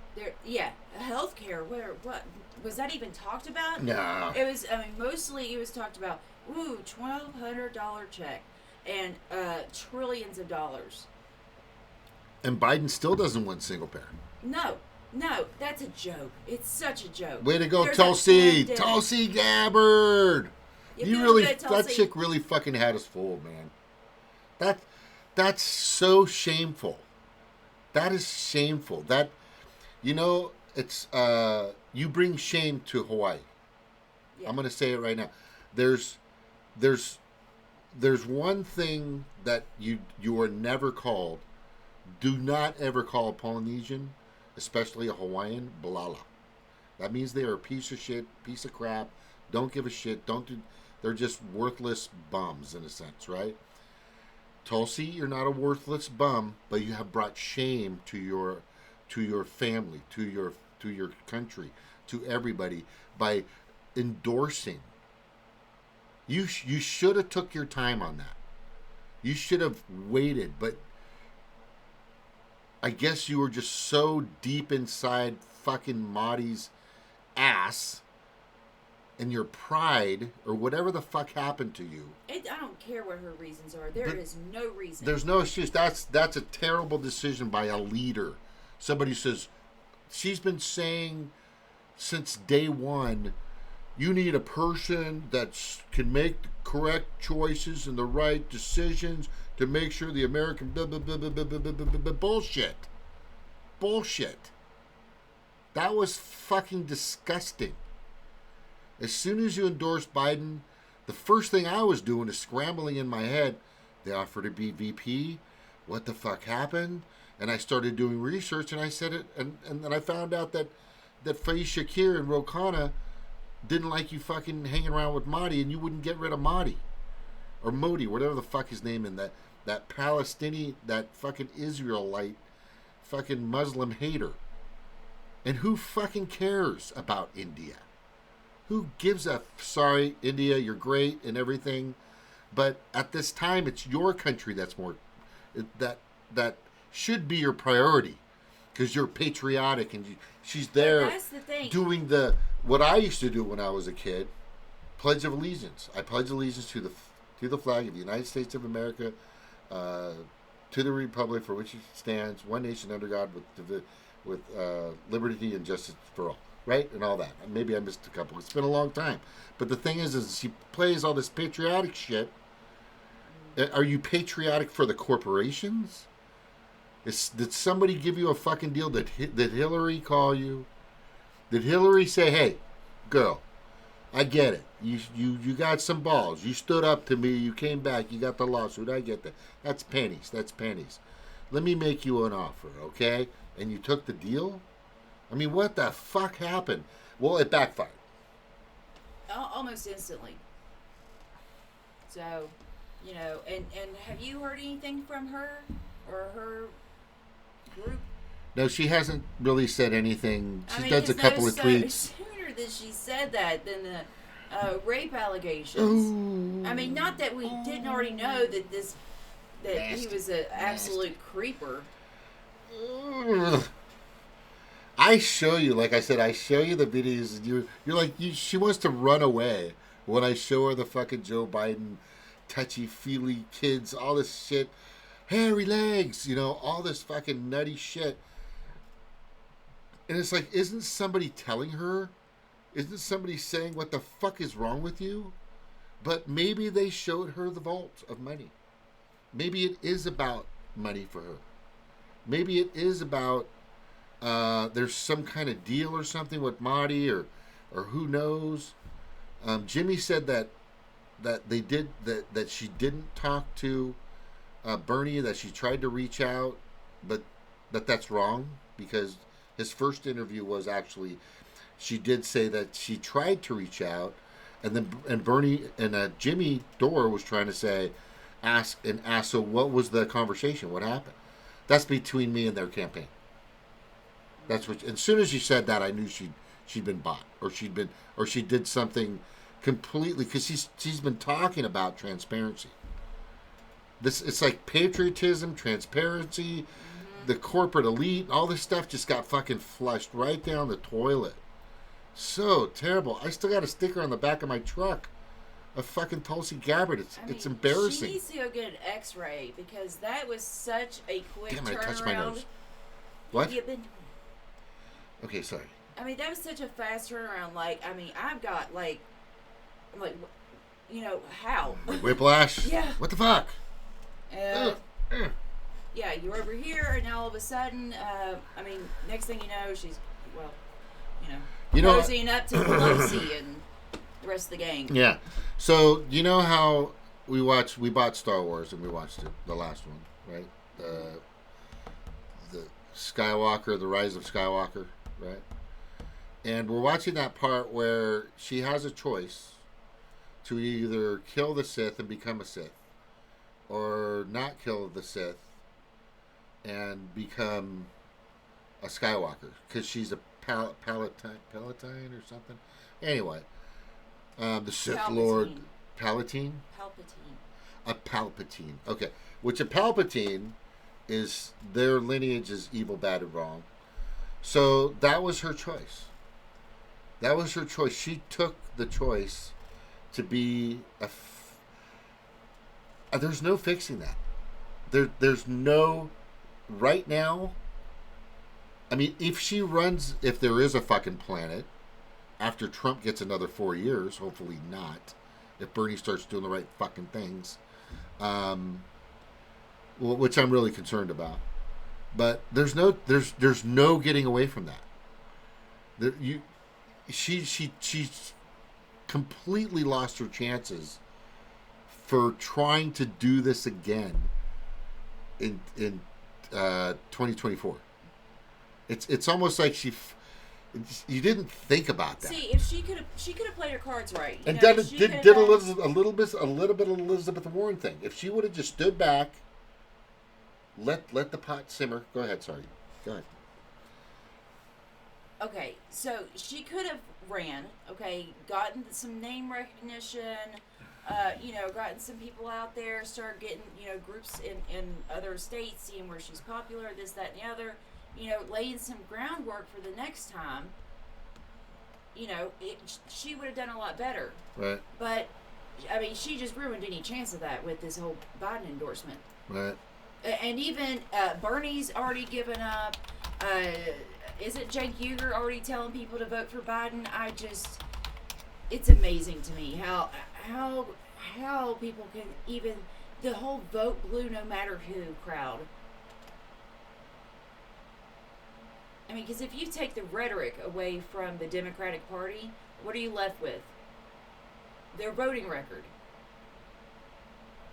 Health care. What was that even talked about? No. It was. I mean, mostly it was talked about. Ooh, $1,200 check, and trillions of dollars. And Biden still doesn't want single parent. No, that's a joke. It's such a joke. Way to go, There's Tulsi Gabbard. You really, good, that chick really fucking had us fooled, man. That's so shameful. That is shameful. That, it's you bring shame to Hawaii. Yeah. I'm gonna say it right now. There's one thing that you are never called. Do not ever call a Polynesian, especially a Hawaiian, Balala. That means they are a piece of shit, piece of crap. Don't give a shit. They're just worthless bums in a sense, right? Tulsi, you're not a worthless bum, but you have brought shame to your family, to your country, to everybody by endorsing. You should have took your time on that. You should have waited, but I guess you were just so deep inside fucking Mahdi's ass and your pride or whatever the fuck happened to you. I don't care what her reasons are. There is no reason. There's no excuse. That's a terrible decision by a leader. Somebody says, she's been saying since day one, you need a person that can make the correct choices and the right decisions to make sure the American bullshit. Bullshit. That was fucking disgusting. As soon as you endorsed Biden, the first thing I was doing is scrambling in my head. They offered to be VP. What the fuck happened? And I started doing research, and I said it, and then I found out that Faiz Shakir and Ro Khanna didn't like you fucking hanging around with Mahdi, and you wouldn't get rid of Mahdi. Or Modi, whatever the fuck his name is, that Palestinian, that fucking Israelite, fucking Muslim hater. And who fucking cares about India? Who gives a... Sorry, India, you're great and everything, but at this time, it's your country that's more... That should be your priority, because you're patriotic, and she's there That's the thing. doing what I used to do when I was a kid, Pledge of Allegiance. I pledge allegiance to the flag of the United States of America, to the republic for which it stands, one nation under God, with liberty and justice for all, right? And all that. Maybe I missed a couple. It's been a long time. But the thing is she plays all this patriotic shit. Are you patriotic for the corporations? Did somebody give you a fucking deal? Did Hillary call you? Did Hillary say, hey, girl, I get it. You got some balls. You stood up to me. You came back. You got the lawsuit. I get that. That's pennies. That's pennies. Let me make you an offer, okay? And you took the deal? I mean, what the fuck happened? Well, it backfired. Almost instantly. So, you know, and have you heard anything from her or her group? No, she hasn't really said anything. She does a 'cause couple of tweets. Sooner than she said that than the rape allegations. Ooh. I mean, not that we didn't already know that he Nasty. was an absolute creeper. Ugh. I show you, like I said, I show you the videos, and you're like, she wants to run away when I show her the fucking Joe Biden touchy-feely kids, all this shit, hairy legs, all this fucking nutty shit. And it's like, isn't somebody telling her? Isn't somebody saying, what the fuck is wrong with you? But maybe they showed her the vault of money. Maybe it is about money for her. Maybe it is about there's some kind of deal or something with Mahdi, or who knows. Jimmy said that she didn't talk to Bernie, that she tried to reach out, but that's wrong, because his first interview was actually, she did say that she tried to reach out, and Bernie and Jimmy Dore was trying to ask, so what was the conversation? What happened? That's between me and their campaign. That's what. As soon as she said that, I knew she'd been bought, or she did something completely, because she's been talking about transparency. It's like patriotism, transparency, the corporate elite, all this stuff just got fucking flushed right down the toilet. So terrible. I still got a sticker on the back of my truck of fucking Tulsi Gabbard. It's embarrassing. She needs to go get an X-ray, because that was such a quick Damn, I turnaround. touched my nose. What? Okay, sorry. I mean, that was such a fast turnaround. I've got how? Whiplash? Yeah. What the fuck? Yeah, you're over here, and now all of a sudden, next thing you know, she's, cozying up to Pelosi and the rest of the gang. Yeah. So, you know how we bought Star Wars, and we watched it, the last one, right? The Skywalker, the Rise of Skywalker, right? And we're watching that part where she has a choice to either kill the Sith and become a Sith, or not kill the Sith and become a Skywalker, because she's a Palatine or something. Anyway, the Sith Palpatine. Lord Palatine. Palpatine. A Palpatine. Okay, which a Palpatine is, their lineage is evil, bad, and wrong. So that was her choice. That was her choice. She took the choice to be there's no fixing that. There's no, right now. I mean, if there is a fucking planet, after Trump gets another 4 years, hopefully not, if Bernie starts doing the right fucking things, which I'm really concerned about. But there's no getting away from that. She's completely lost her chances for trying to do this again in 2024. It's almost like you didn't think about that. See, if she could have played her cards right, and did a little bit of Elizabeth Warren thing. If she would have just stood back, let the pot simmer. Go ahead, sorry. Go ahead. Okay, so she could have ran. Okay, gotten some name recognition. Gotten some people out there, start getting, groups in other states, seeing where she's popular, this, that, and the other, laying some groundwork for the next time, she would have done a lot better. Right. But, I mean, she just ruined any chance of that with this whole Biden endorsement. Right. And even Bernie's already given up. Isn't Cenk Uygur already telling people to vote for Biden? It's amazing to me how people can even, the whole vote blue no matter who crowd. I mean, because if you take the rhetoric away from the Democratic Party, what are you left with? Their voting record.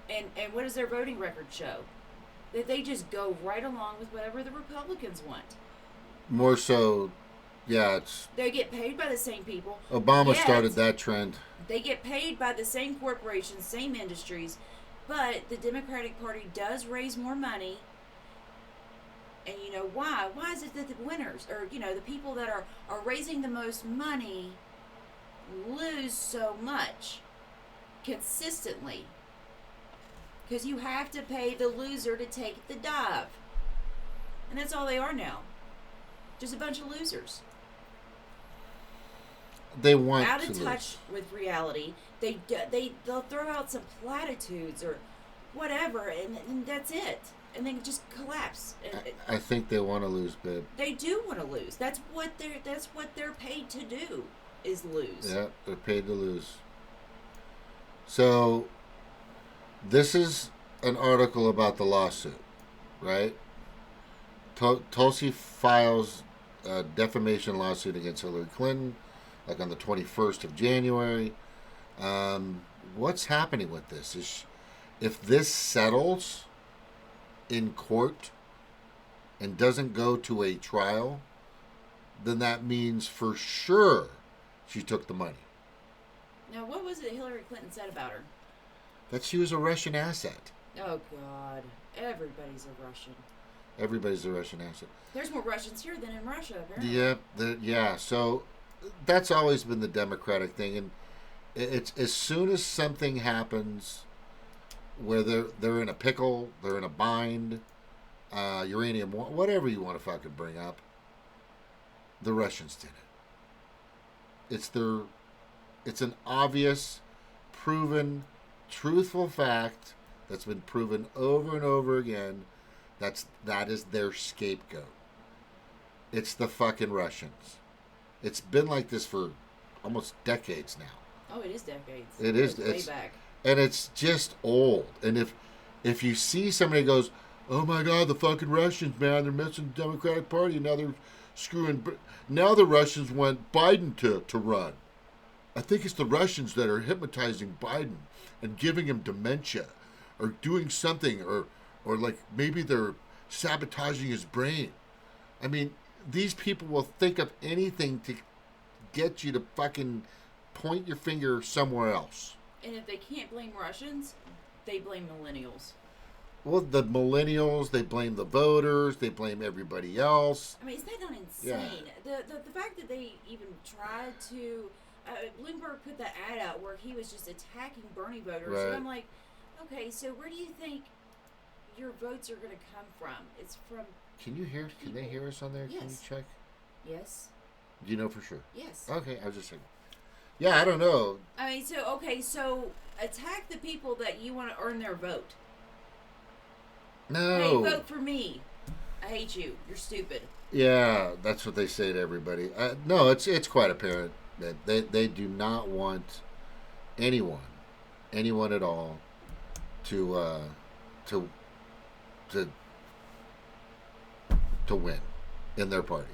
And what does their voting record show? That they just go right along with whatever the Republicans want. More so, yeah, they get paid by the same people. Obama started that trend. They get paid by the same corporations, same industries, but the Democratic Party does raise more money. And you know why? Why is it that the winners, or the people that are raising the most money, lose so much consistently? Because you have to pay the loser to take the dive. And that's all they are now. Just a bunch of losers. They want out of to touch with reality. They'll throw out some platitudes or whatever, and that's it. And then just collapse. I think they want to lose, babe. They do want to lose. That's what they're paid to do, is lose. Yeah, they're paid to lose. So, this is an article about the lawsuit, right? Tulsi files a defamation lawsuit against Hillary Clinton, like on the 21st of January. What's happening with this? If this settles in court and doesn't go to a trial, then that means for sure she took the money. Now, what was it Hillary Clinton said about her? That she was a Russian asset. Oh, God. Everybody's a Russian. Everybody's a Russian asset. There's more Russians here than in Russia, apparently. Yeah. So that's always been the Democratic thing, and it's as soon as something happens where they're in a pickle, they're in a bind, uranium, whatever you want to fucking bring up, the Russians did it. It's an obvious, proven, truthful fact that's been proven over and over again. That is their scapegoat. It's the fucking Russians. It's been like this for almost decades now. Oh, it is decades. It is. It's way back. And it's just old. And if you see somebody goes, oh my God, the fucking Russians, man, they're missing the Democratic Party. Now they're screwing. Now the Russians want Biden to run. I think it's the Russians that are hypnotizing Biden and giving him dementia, or doing something, or like maybe they're sabotaging his brain. I mean, these people will think of anything to get you to fucking point your finger somewhere else. And if they can't blame Russians, they blame millennials. Well, the millennials, they blame the voters, they blame everybody else. I mean, is that not insane? Yeah. The fact that they even tried to... Bloomberg put that ad out where he was just attacking Bernie voters. Right. And I'm like, okay, so where do you think your votes are going to come from? It's from... Can they hear us on there? Yes. Can you check? Yes. Do you know for sure? Yes. Okay, I was just saying. Yeah, I don't know. I mean, so attack the people that you want to earn their vote. No. Hey, vote for me. I hate you. You're stupid. Yeah, that's what they say to everybody. No, it's quite apparent. They do not want anyone at all to to to to win in their party.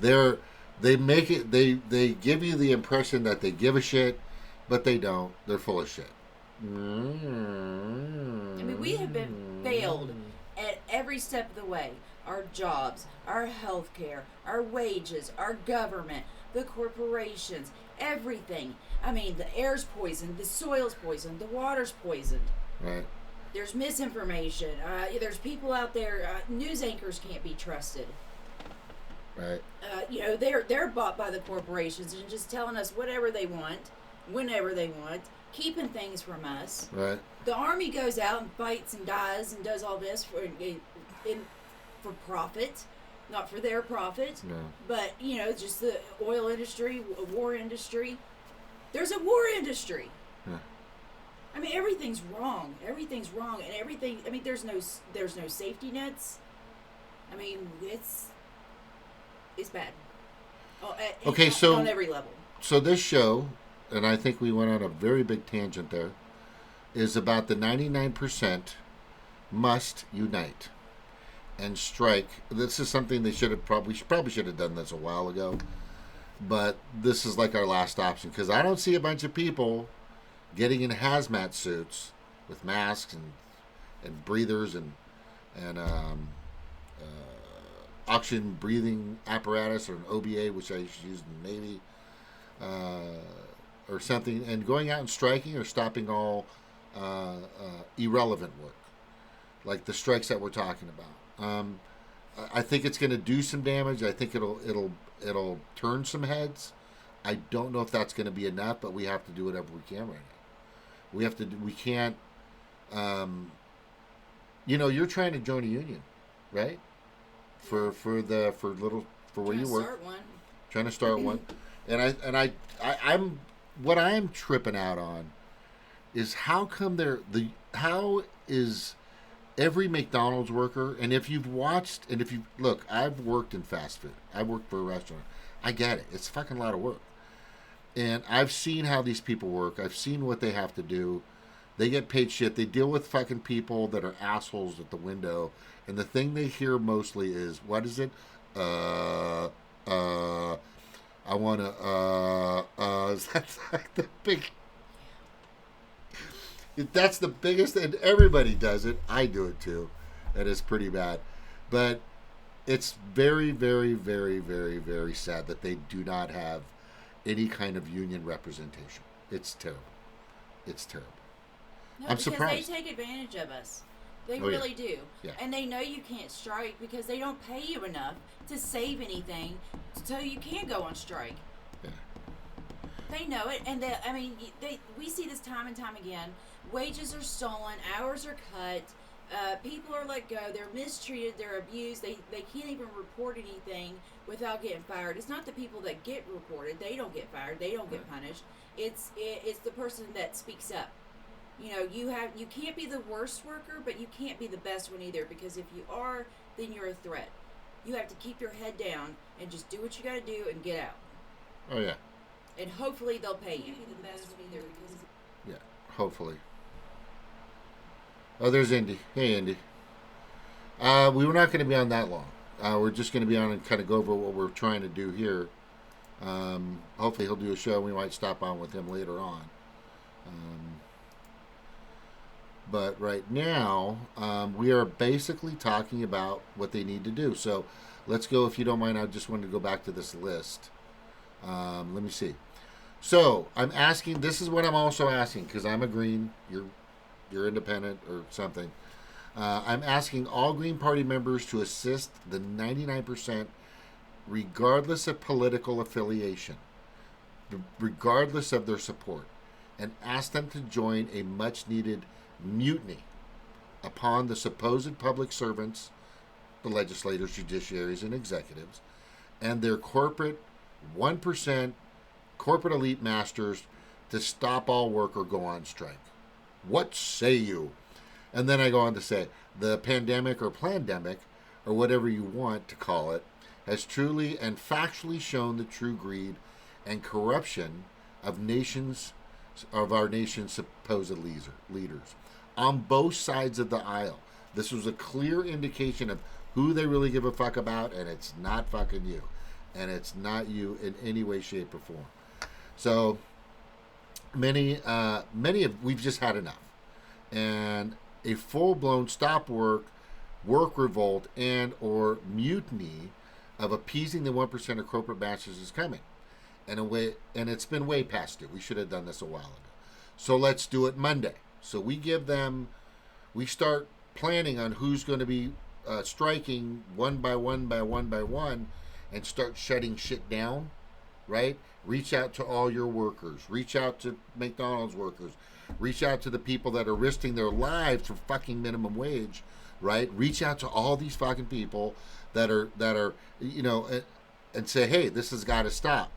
They're they make it they give you the impression that they give a shit, but they don't. They're full of shit. I mean, we have been failed at every step of the way. Our jobs, our health care, our wages, our government, the corporations, everything. I mean, the air's poisoned, the soil's poisoned, the water's poisoned. Right. There's misinformation. There's people out there. News anchors can't be trusted. Right. They're bought by the corporations and just telling us whatever they want, whenever they want, keeping things from us. Right. The army goes out and fights and dies and does all this for profit, not for their profit. No. But just the oil industry, war industry. There's a war industry. Yeah. I mean, everything's wrong. Everything's wrong, and everything. I mean, there's no safety nets. I mean, it's bad. Okay, so on every level. So this show, and I think we went on a very big tangent there, is about the 99% must unite and strike. This is something they should have probably should have done this a while ago, but this is like our last option because I don't see a bunch of people getting in hazmat suits with masks and breathers and oxygen breathing apparatus or an OBA, which I used to use in the Navy, or something, and going out and striking or stopping all irrelevant work, like the strikes that we're talking about. I think it's going to do some damage. I think it'll turn some heads. I don't know if that's going to be enough, but we have to do whatever we can right now. We can't. You're trying to join a union, right? For where you work. Start one. Trying to start one, I'm what I'm tripping out on is how is every McDonald's worker, and if you look, I've worked in fast food. I worked for a restaurant. I get it. It's a fucking lot of work. And I've seen how these people work. I've seen what they have to do. They get paid shit. They deal with fucking people that are assholes at the window. And the thing they hear mostly is, what is it? I want to, that's like the big, that's the biggest, and everybody does it. I do it too. And it's pretty bad. But it's very, very, very, very, very sad that they do not have any kind of union representation. It's terrible. It's terrible. No, I'm because surprised. They take advantage of us. They Oh, really yeah. do. Yeah. And they know you can't strike because they don't pay you enough to save anything so you can go on strike. Yeah. They know it, and we see this time and time again. Wages are stolen, hours are cut, people are let go, they're mistreated, they're abused, they can't even report anything without getting fired. It's not the people that get reported, they don't get fired, they don't get punished. It's the person that speaks up. You can't be the worst worker, but you can't be the best one either, because if you are, then you're a threat. You have to keep your head down and just do what you gotta do and get out. Oh, yeah. And hopefully they'll pay you. The best one either, because Yeah, hopefully. Oh, there's Indy. Hey, Indy. We were not going to be on that long. We're just going to be on and kind of go over what we're trying to do here. Hopefully he'll do a show. We might stop on with him later on. But right now, we are basically talking about what they need to do. So let's go, if you don't mind. I just wanted to go back to this list. Let me see. So I'm asking, this is what I'm also asking, because I'm a Green, you're independent or something. I'm asking all Green Party members to assist the 99% regardless of political affiliation, regardless of their support, and ask them to join a much-needed mutiny upon the supposed public servants, the legislators, judiciaries, and executives, and their corporate 1% corporate elite masters to stop all work or go on strike. What say you? And then I go on to say, the pandemic or plandemic, or whatever you want to call it, has truly and factually shown the true greed and corruption of our nation's supposed leaders on both sides of the aisle. This was a clear indication of who they really give a fuck about, and it's not fucking you, and it's not you in any way, shape, or form. So many of we've just had enough, and a full-blown stop work revolt and or mutiny of appeasing the 1% of corporate masters is coming. And it's been way past it. We should have done this a while ago. So let's do it Monday. So we start planning on who's going to be striking one by one, and start shutting shit down, right? Reach out to all your workers. Reach out to McDonald's workers. Reach out to the people that are risking their lives for fucking minimum wage, right? Reach out to all these fucking people that are and say, hey, this has got to stop.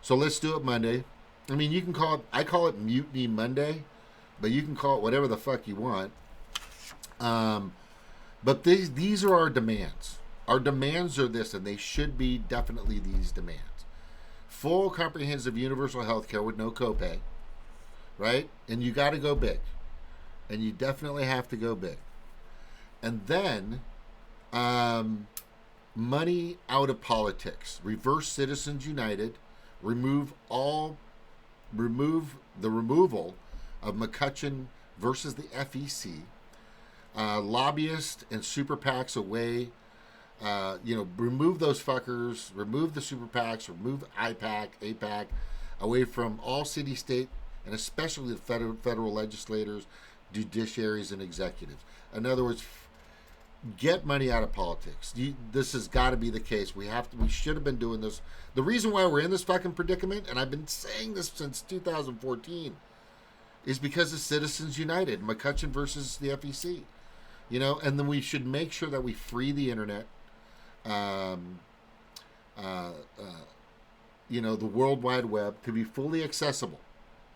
So let's do it Monday. I mean, you can I call it Mutiny Monday, but you can call it whatever the fuck you want. But these are our demands. Our demands are this, and they should be definitely these demands. Full comprehensive universal health care with no copay, right? And you got to go big. And you definitely have to go big. And then money out of politics. Reverse Citizens United. Remove the removal of McCutcheon versus the FEC. Lobbyists and super PACs away. Remove those fuckers. Remove the super PACs. Remove APAC away from all city, state, and especially the federal legislators, judiciaries, and executives. In other words, get money out of politics. This has got to be the case. We should have been doing this. The reason why we're in this fucking predicament, and I've been saying this since 2014, is because of Citizens United, McCutcheon versus the FEC. And then we should make sure that we free the internet, the World Wide Web, to be fully accessible,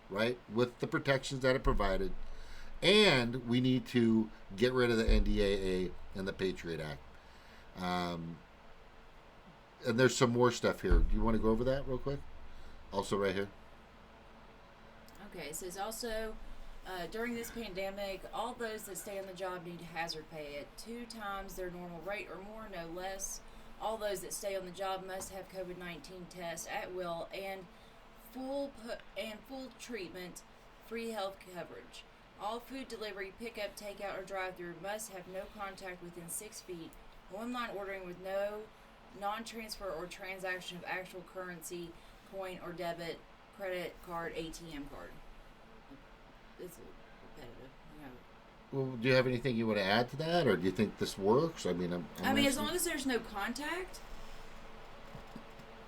right, with the protections that it provided. And we need to get rid of the NDAA and the Patriot Act. And there's some more stuff here. Do you want to go over that real quick? Also right here. Okay, it says also, during this pandemic, all those that stay on the job need hazard pay at 2 times their normal rate or more, no less. All those that stay on the job must have COVID-19 tests at will and full treatment, free health coverage. All food delivery, pickup, takeout, or drive-through must have no contact within 6 feet. Online ordering with no non-transfer or transaction of actual currency, coin or debit, credit card, ATM card. It's repetitive. Well, do you have anything you want to add to that, or do you think this works? I mean, as long as there's no contact.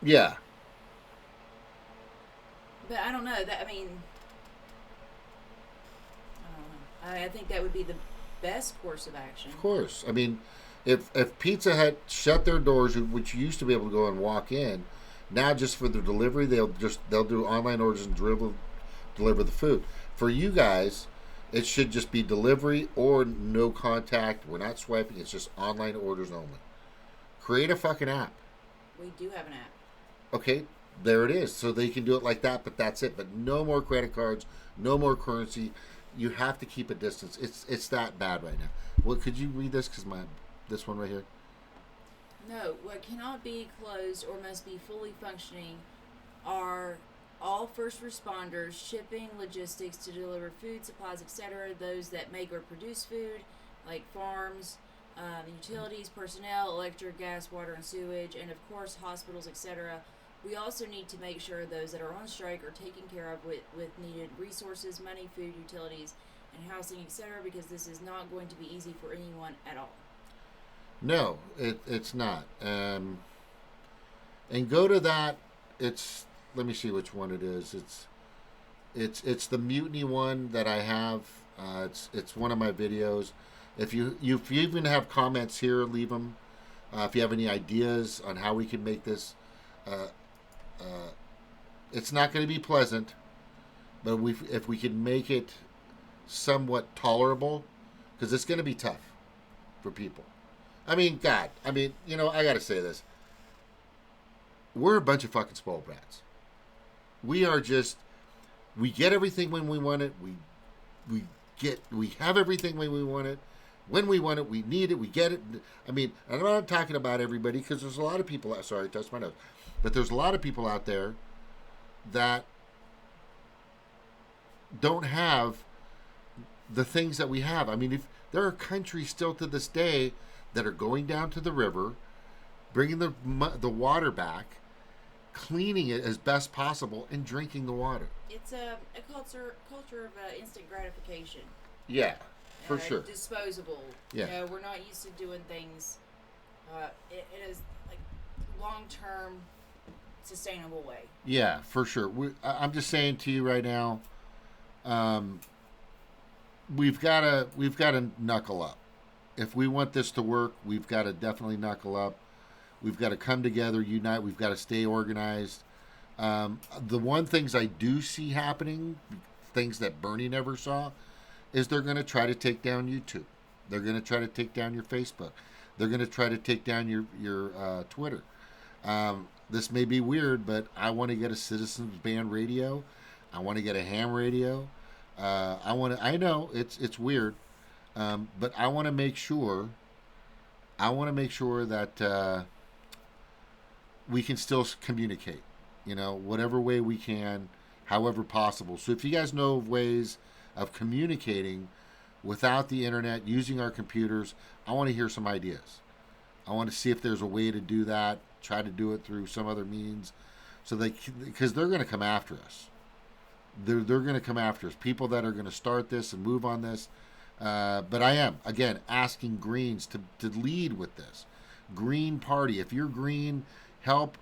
Yeah. But I don't know. I think that would be the best course of action. Of course. I mean, if Pizza Hut shut their doors, which you used to be able to go and walk in, now just for the delivery, they'll do online orders and deliver the food. For you guys, it should just be delivery or no contact. We're not swiping. It's just online orders only. Create a fucking app. We do have an app. Okay, there it is. So they can do it like that, but that's it. But no more credit cards, no more currency. You have to keep a distance. It's that bad right now. Well, could you read this? Because this one right here. No, what cannot be closed or must be fully functioning are all first responders, shipping, logistics to deliver food, supplies, etc. Those that make or produce food, like farms, utilities, personnel, electric, gas, water, and sewage, and of course hospitals, etc. We also need to make sure those that are on strike are taken care of with needed resources, money, food, utilities, and housing, etc. Because this is not going to be easy for anyone at all. No, it's not. And go to that. Let me see which one it is. It's the Mutiny one that I have. It's one of my videos. If you even have comments here, leave them. If you have any ideas on how we can make this, it's not going to be pleasant, but if we can make it somewhat tolerable, because it's going to be tough for people. I mean, God, I got to say this. We're a bunch of fucking spoiled brats. We are just, we get everything when we want it. We have everything when we want it. When we want it, we need it, we get it. I mean, I'm not talking about everybody because there's a lot of people. Sorry, I touched my nose. But there's a lot of people out there that don't have the things that we have. I mean, if there are countries still to this day that are going down to the river, bringing the water back, cleaning it as best possible, and drinking the water. It's a culture of instant gratification. Yeah, for sure. Disposable. Yeah. You know, we're not used to doing things it is like long-term, sustainable way. Yeah, for sure. I'm just saying to you right now, we've got to knuckle up. If we want this to work, we've got to definitely knuckle up. We've got to come together, unite. We've got to stay organized. The one things I do see happening, things that Bernie never saw, is they're going to try to take down YouTube. They're going to try to take down your Facebook. They're going to try to take down your Twitter. This may be weird, but I want to get a Citizens Band radio. I want to get a ham radio. I know it's weird, but I want to make sure. That we can still communicate. You know, whatever way we can, however possible. So if you guys know of ways of communicating without the internet, using our computers, I want to hear some ideas. I want to see if there's a way to do that. Try to do it through some other means, because they're going to come after us. They're going to come after us. People that are going to start this and move on this. But I am again asking Greens to lead with this. Green Party. If you're green, help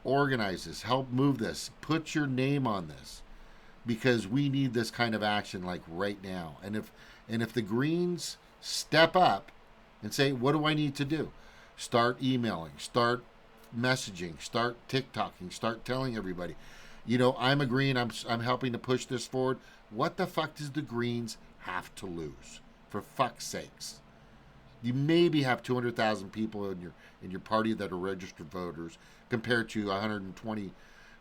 organize this. Help move this. Put your name on this, because we need this kind of action like right now. And if the Greens step up and say, what do I need to do? Start emailing, start messaging, start TikToking, start telling everybody, you know, I'm a Green, I'm helping to push this forward. What the fuck does the Greens have to lose? For fuck's sakes. You maybe have 200,000 people in your party that are registered voters compared to 120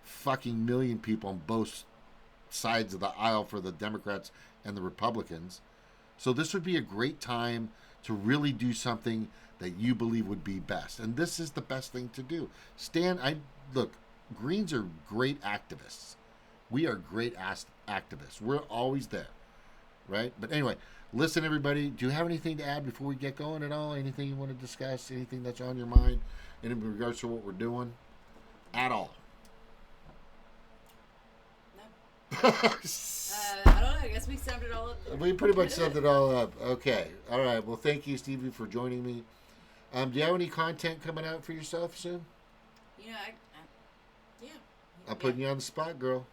fucking million people on both sides of the aisle for the Democrats and the Republicans. So this would be a great time to really do something that you believe would be best. And this is the best thing to do. Look, Greens are great activists. We are great activists. We're always there, right? But anyway, listen, everybody, do you have anything to add before we get going at all? Anything you want to discuss? Anything that's on your mind in regards to what we're doing at all? No. I don't know. I guess we summed it all up. We pretty much summed it all up. Okay. All right. Well, thank you, Stevie, for joining me. Do you have any content coming out for yourself soon? You know, yeah. I'm putting you on the spot, girl.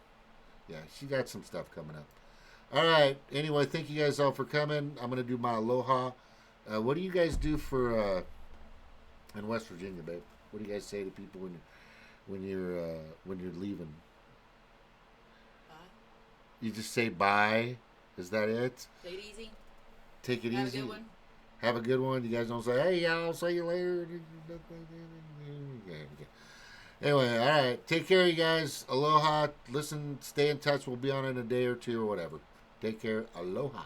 Yeah, she got some stuff coming up. All right. Anyway, thank you guys all for coming. I'm going to do my aloha. What do you guys do for in West Virginia, babe? What do you guys say to people when you're leaving? Bye. You just say bye. Is that it? Take it easy. Take it Have easy. a good one. Have a good one. You guys don't say, hey, yeah, I'll see you later. Anyway, all right. Take care, you guys. Aloha. Listen, stay in touch. We'll be on in a day or two or whatever. Take care. Aloha.